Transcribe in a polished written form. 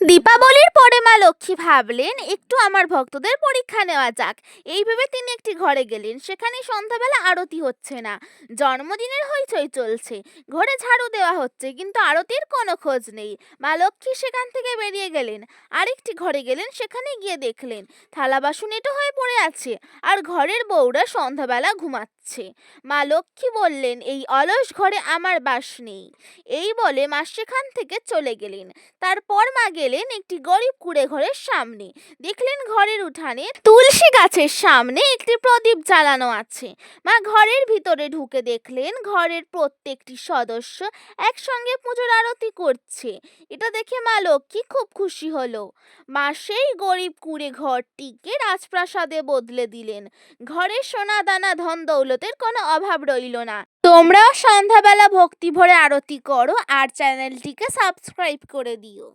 দীপাবলির পরে মা লক্ষ্মী ভাবলেন একটু আমার ভক্তদের পরীক্ষা নেওয়া যাক। এই ভেবে তিনি একটি ঘরে গেলেন। সেখানে সন্ধ্যাবেলা আরতি হচ্ছে না, জন্মদিনের হইচই চলছে। ঘরে ঝাড়ু দেওয়া হচ্ছে, কিন্তু আরতির কোনো খোঁজ নেই। মা লক্ষ্মী সেখান থেকে বেরিয়ে গেলেন, আরেকটি ঘরে গেলেন। সেখানে গিয়ে দেখলেন থালা বাসন এঁটো হয়ে পড়ে আছে, আর ঘরের বউরা সন্ধ্যাবেলা ঘুমাচ্ছে। মা লক্ষ্মী বললেন, এই অলস ঘরে আমার বাস নেই। এই বলে মা সেখান থেকে চলে গেলেন। তারপর মা গেলেন একটি গরিব কুঁড়ে ঘরের সামনে। দেখলেন ঘরের উঠানে তুলসী গাছের সামনে একটি প্রদীপ জ্বালানো আছে। মা ঘরের ভিতরে ঢুকে দেখলেন ঘরের প্রত্যেকটি সদস্য একসঙ্গে পুজোর আরতি করছে। এটা দেখে মা লক্ষ্মী খুব খুশি হলো। মা সেই গরিব কুঁড়ে ঘরটিকে রাজপ্রাসাদে বদলে দিলেন। ঘরে সোনা দানা ধন দৌলতের কোনো অভাব রইল না। তোমরাও সন্ধ্যাবেলা ভক্তি ভরে আরতি করো আর চ্যানেলটিকে সাবস্ক্রাইব করে দিও।